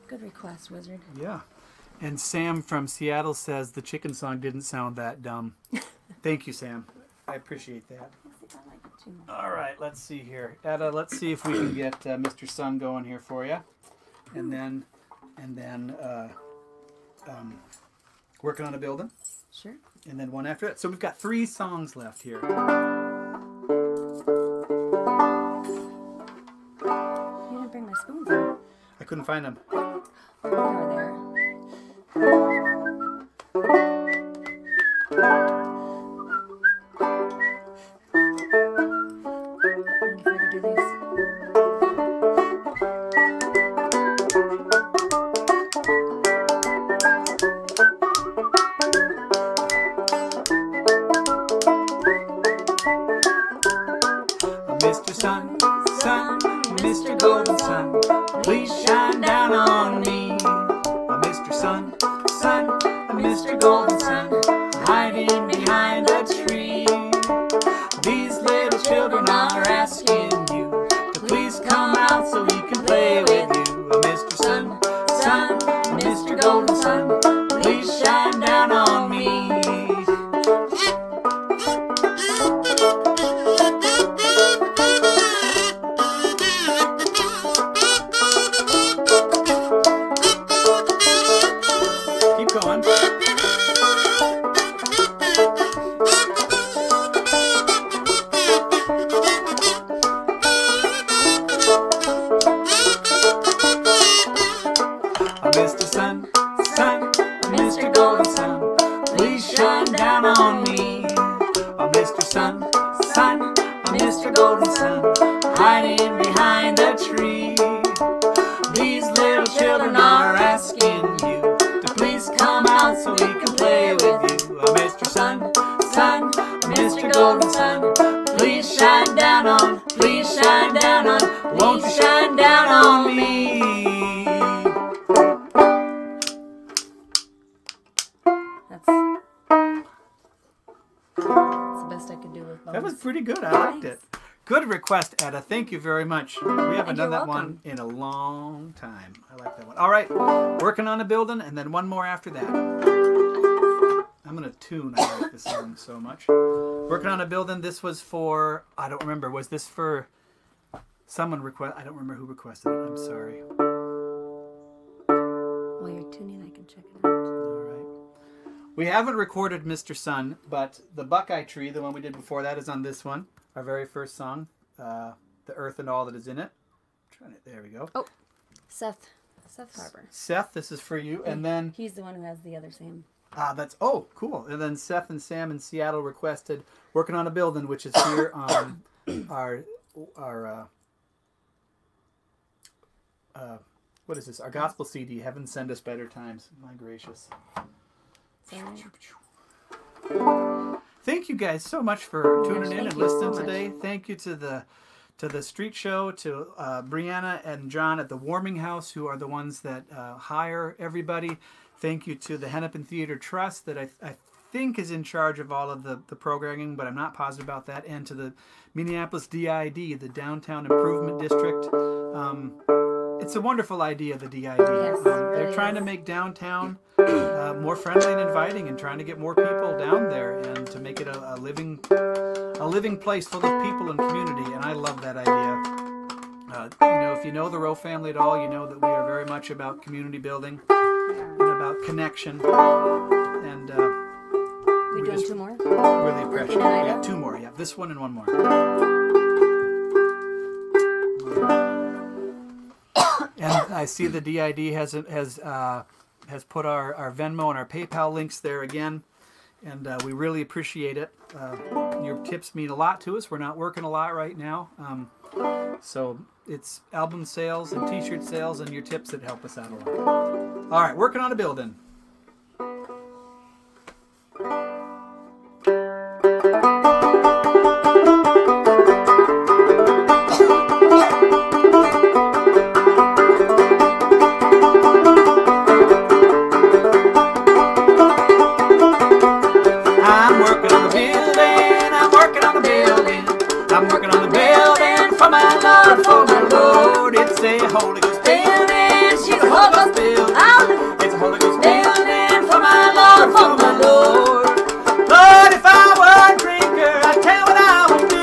Good request, Wizard. Yeah. And Sam from Seattle says the chicken song didn't sound that dumb. Thank you, Sam. I appreciate that. I like it too much. All right, let's see here. Etta, let's see if we can get Mr. Sun going here for you. And then working on a building. Sure. And then one after it. So we've got 3 songs left here. You didn't bring my spoons in. I couldn't find them. They were there. If I could do these. Mr. Sun, Sun, Mr. Golden Sun, please shine down on me. Mr. Sun, Sun, Mr. Golden Sun, hiding behind the tree. These little children are asking you to please come out so we can play with you. Mr. Sun, Sun, Mr. Golden Sun, please shine down on me. Keep going. Mr. Sun, Sun, Mr. Golden Sun, please shine down on me. Mr. Sun, Sun, Mr. Golden Sun, hiding behind the tree. These little children are asking you to please come out so we can play with you. Mr. Sun, Sun, Mr. Golden Sun, please shine down on, won't you shine down on me? pretty good. I liked it. Good request, Etta. Thank you very much. We haven't done that one in a long time. I like that one. All right. Working on a building, and then one more after that. I'm going to tune. I like this song so much. Working on a building. This was for, I don't remember. Was this for someone request? I don't remember who requested it. I'm sorry. While you're tuning, I can check it out. All right. We haven't recorded Mr. Sun, but the Buckeye Tree, the one we did before that, is on this one. Our very first song, The Earth and All That Is in It. There we go. Oh, Seth Harper. Seth, this is for you. And then... He's the one who has the other Sam. That's... Oh, cool. And then Seth and Sam in Seattle requested Working on a Building, which is here on our what is this? Our gospel CD, Heaven Send Us Better Times. My gracious. Thank you guys so much for tuning in and listening today. Thank you to the street show, to Brianna and John at the Warming House, who are the ones that hire everybody. Thank you to the Hennepin Theater Trust that I think is in charge of all of the programming, but I'm not positive about that. And to the Minneapolis DID, the Downtown Improvement District. It's a wonderful idea, the DID. Yes, they're trying to make downtown more friendly and inviting, and trying to get more people down there, and to make it a living place full of people and community. And I love that idea. If you know the Rowe family at all, you know that we are very much about community building and about connection. And we doing two more? Really appreciate it. Yeah, two more. Yeah, this one and one more. And I see the DID has put our Venmo and our PayPal links there again, and we really appreciate it. Your tips mean a lot to us. We're not working a lot right now, so it's album sales and T-shirt sales and your tips that help us out a lot. All right, Working on a Building. Holy Ghost building, she's a Holy Ghost building. It's a Holy Ghost building for my Lord, for my Lord. Lord, if I were a drinker, I'd tell what I would do.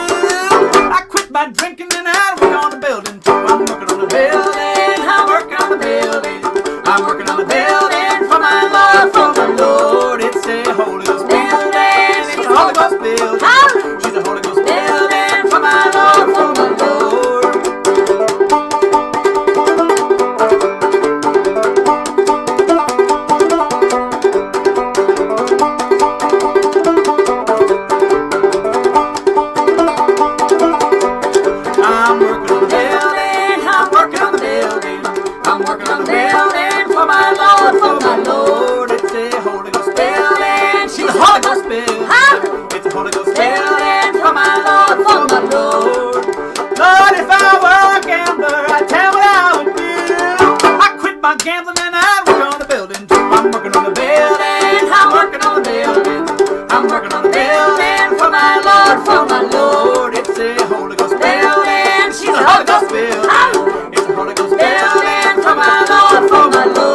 I quit my drinking and I'd work on the building too. I'm working on the building, I'm working on the building. I'm working on the building for my Lord, for my Lord. It's a Holy Ghost building, she's a Holy Ghost building. She's a Holy Ghost building for my Lord, for my Lord. Gambling and I work on the building too. I'm working on the building. I'm working on the building. I'm working on the building for my Lord, for my Lord. It's a Holy Ghost building. She's a Holy Ghost building. It's a Holy Ghost building for my Lord, for my Lord.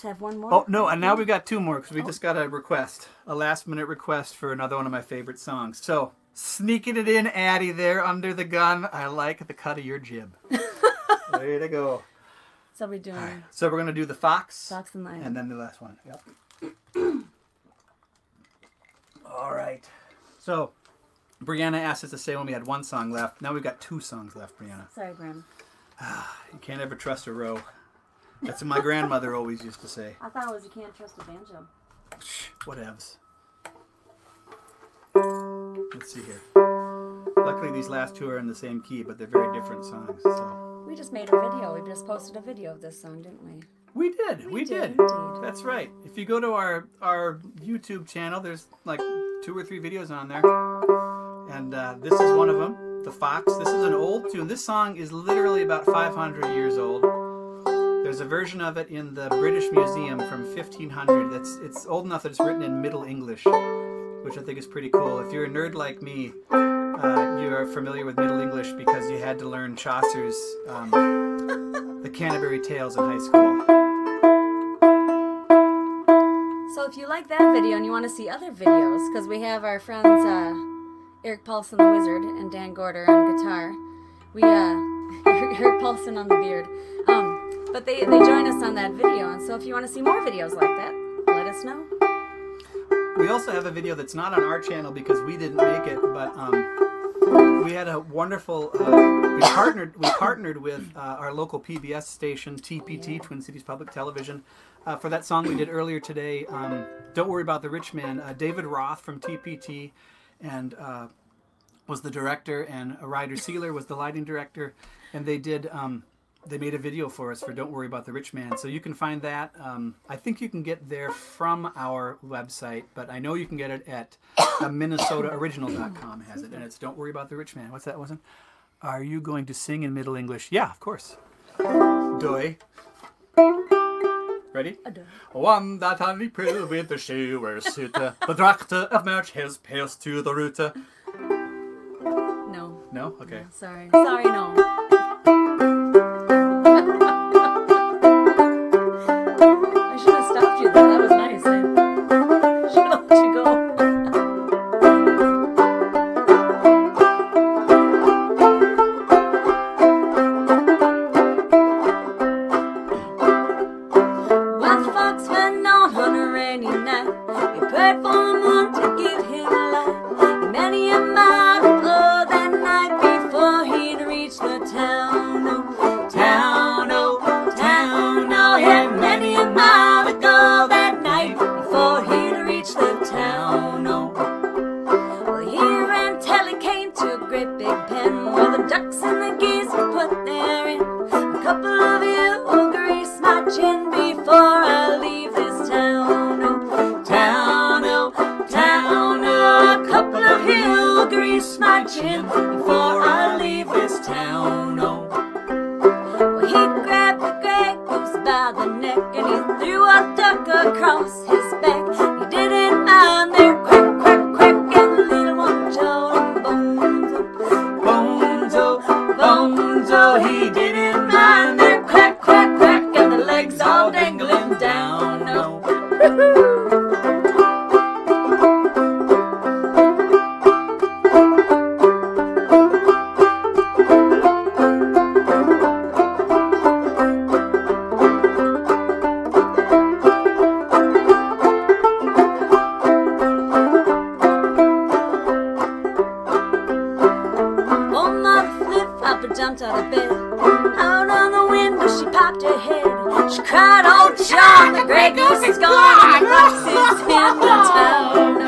have one more. Oh, no, and now we've got two more because we just got a request. A last-minute request for another one of my favorite songs. So, sneaking it in, Addie, there under the gun. I like the cut of your jib. Way to go. So we're doing... Right. So we're going to do the Fox. Fox and Lion. And then the last one. Yep. All right. So, Brianna asked us to say when we had one song left. Now we've got two songs left, Brianna. Sorry, Graham. You can't ever trust a row. That's what my grandmother always used to say. I thought it was you can't trust a banjo. Whatevs. Let's see here. Luckily, these last two are in the same key, but they're very different songs. So We just made a video. We just posted a video of this song, didn't we? we did. We did. Indeed. That's right. If you go to our YouTube channel, there's like 2 or 3 videos on there, and this is one of them. The Fox. This is an old tune. This song is literally about 500 years old. There's a version of it in the British Museum from 1500. It's old enough that it's written in Middle English, which I think is pretty cool. If you're a nerd like me, you're familiar with Middle English because you had to learn Chaucer's The Canterbury Tales in high school. So if you like that video and you want to see other videos, because we have our friends Eric Paulson the Wizard and Dan Gorder on guitar. We Eric Paulson on the beard. But they join us on that video, and so if you want to see more videos like that, let us know. We also have a video that's not on our channel because we didn't make it, but we had a wonderful. We partnered with our local PBS station, TPT, Twin Cities Public Television, for that song we did earlier today. Don't Worry About the Rich Man. David Roth from TPT, and was the director, and Ryder Sealer was the lighting director, and they did. They made a video for us for Don't Worry About the Rich Man. So you can find that. I think you can get there from our website, but I know you can get it at MinnesotaOriginal.com has it. And it's Don't Worry About the Rich Man. What's that, wasn't? Are you going to sing in Middle English? Yeah, of course. Doy. Ready? One that honey prill with the shower suitor. The drachter of March has passed to the router. No. No? Okay. No, sorry. Sorry, no. I should have stopped you though. That was nice. I should have let you go. When the fox went out on a rainy night, he prayed for the moon to give him a light. Many a mile to go that night before he'd reach the town. Oh, town, oh, town, oh. Yeah, many a mile to go that night before he'd reach the town. Oh, well, he ran till he came to a great big pen where the ducks and the geese were put therein. A couple of you will grease my chin before I leave this town. Oh, town, oh, town, oh. A couple of you will grease my chin before I leave this town. Oh, well, he grabbed the gray goose by the neck and he threw a duck across his back. He didn't mind their quack, quack, quack, and the little one jawed bones, oh, bones, oh, bones, oh. He didn't mind their quack, quack, quack, and the legs all dangling down. Oh. Oh, Mother Flip-Flopper jumped out of bed. Out on the window she popped her head. She cried, "Oh, John, the gray goose is gone. The fox is in the town.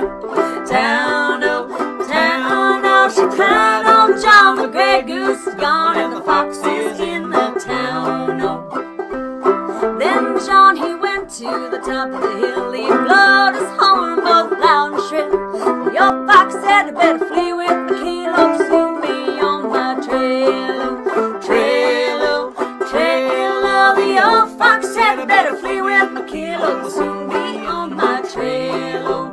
Town, oh, town, oh." She cried, "Oh, John, the gray goose is gone. And the fox is in the town. Oh." Then John, he went to the top of the hill. He blowed his horn both loud and shrill. The old fox said, "I better flee with the kill, oh, soon be on my trail, oh, trail, oh, trail, oh." The old fox said, "I better flee with my kill, oh, soon be on my trail, oh."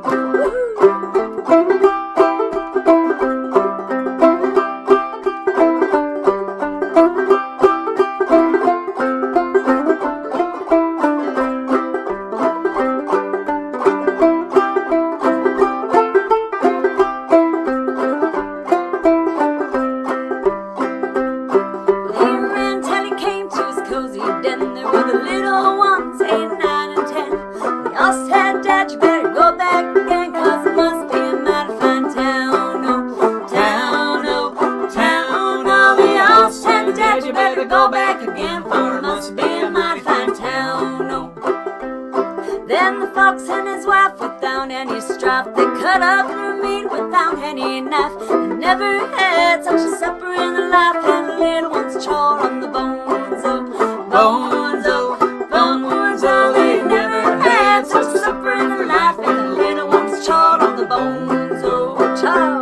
down any strap. They cut up their meat without any knife. They never had such a supper in their life. And the little ones chawed on the bones, oh, bones, oh, bones, oh. They never had such a supper in their life. And the little ones chawed on the bones, oh, chaw.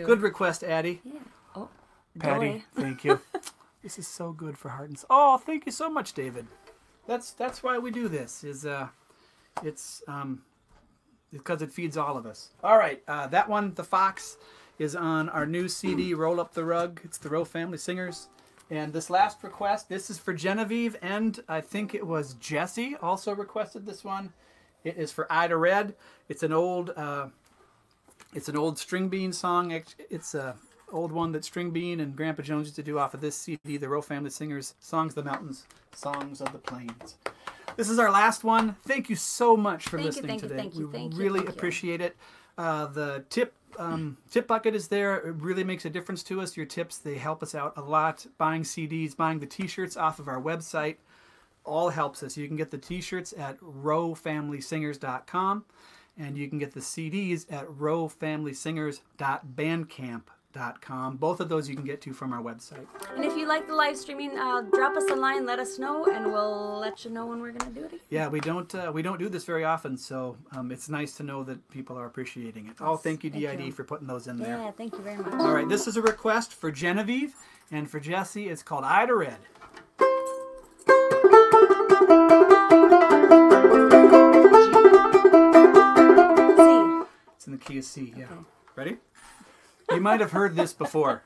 Good request, Addie. Yeah. Oh, Patty, boy. thank you. This is so good for heart and soul. Oh, thank you so much, David. That's why we do this. It's because it feeds all of us. All right, that one, The Fox, is on our new CD, Roll Up the Rug. It's the Rowe Family Singers. And this last request, this is for Genevieve, and I think it was Jesse also requested this one. It is for Ida Red. It's an old String Bean song. It's a old one that String Bean and Grandpa Jones used to do off of this CD, the Rowe Family Singers, Songs of the Mountains, Songs of the Plains. This is our last one. Thank you so much for listening today. We really appreciate it. The tip bucket is there. It really makes a difference to us. Your tips, they help us out a lot. Buying CDs, buying the t-shirts off of our website, all helps us. You can get the t-shirts at rowefamilysingers.com. And you can get the CDs at rowefamilysingers.bandcamp.com. Both of those you can get to from our website. And if you like the live streaming, drop us a line, let us know, and we'll let you know when we're going to do it again. Yeah, we don't do this very often, so it's nice to know that people are appreciating it. Oh, thank you, DID, for putting those in there. Yeah, thank you very much. All right, this is a request for Genevieve, and for Jesse, it's called Ida Red. In the key of C, yeah. Okay. Ready? You might have heard this before.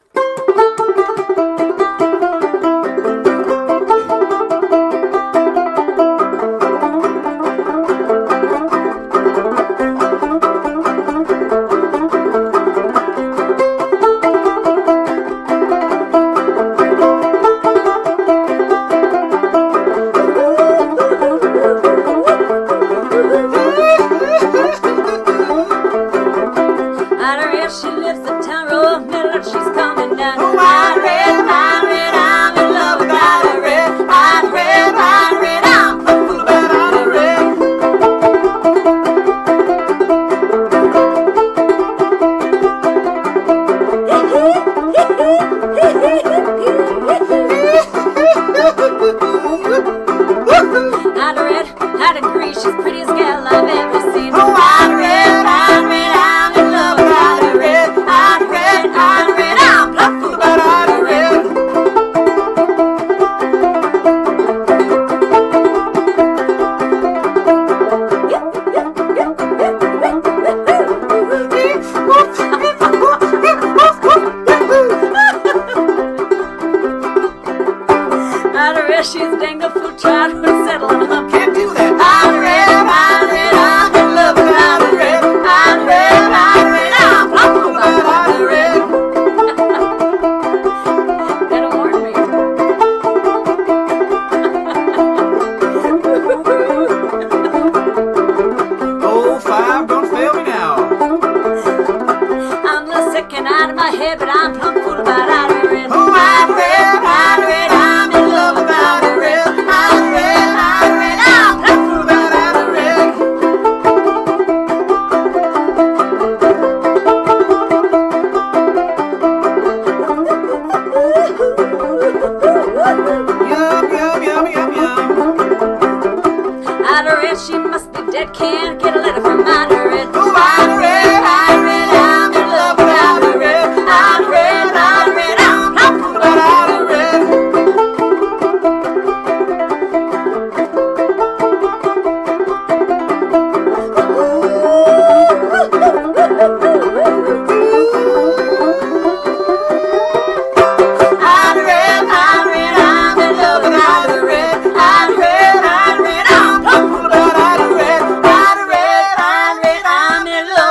I'm in love.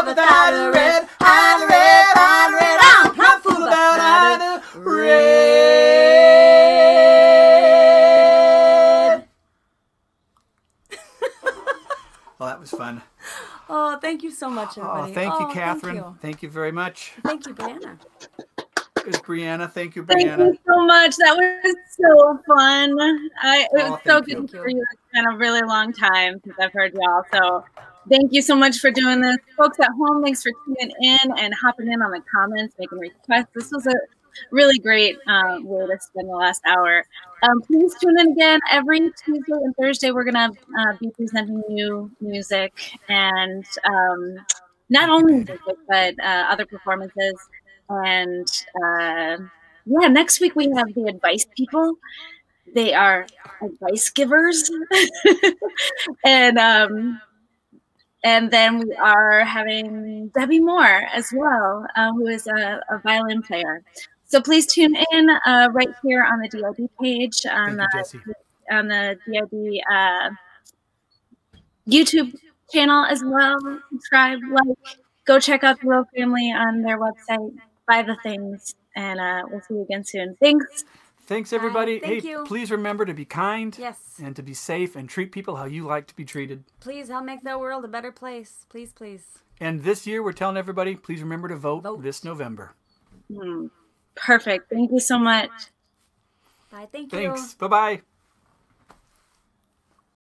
Thank you so much, everybody. Oh, thank you, Catherine. Thank you. Thank you very much. Thank you, Brianna. There's Brianna. Thank you, Thank Brianna. you so much. That was so fun. It was so thank good you. to hear you. It's been a really long time since I've heard y'all. So thank you so much for doing this. Folks at home, thanks for tuning in and hopping in on the comments, making requests. This was a really great way to spend the last hour. Please tune in again every Tuesday and Thursday. We're going to be presenting new music and not only music, but other performances. And yeah, next week we have the advice people. They are advice givers. And then we are having Debbie Moore as well, who is a violin player. So please tune in right here on the DID page on the DID YouTube channel as well. Subscribe, like, go check out the Royal Family on their website. Buy the things, and we'll see you again soon. Thanks. Thanks, everybody. Thank hey, you. Please remember to be kind. Yes. And to be safe and treat people how you like to be treated. Please help make the world a better place. Please, please. And this year, we're telling everybody, please remember to vote. This November. Perfect. Thank you so much. Bye. Thank you. Thanks. Bye-bye.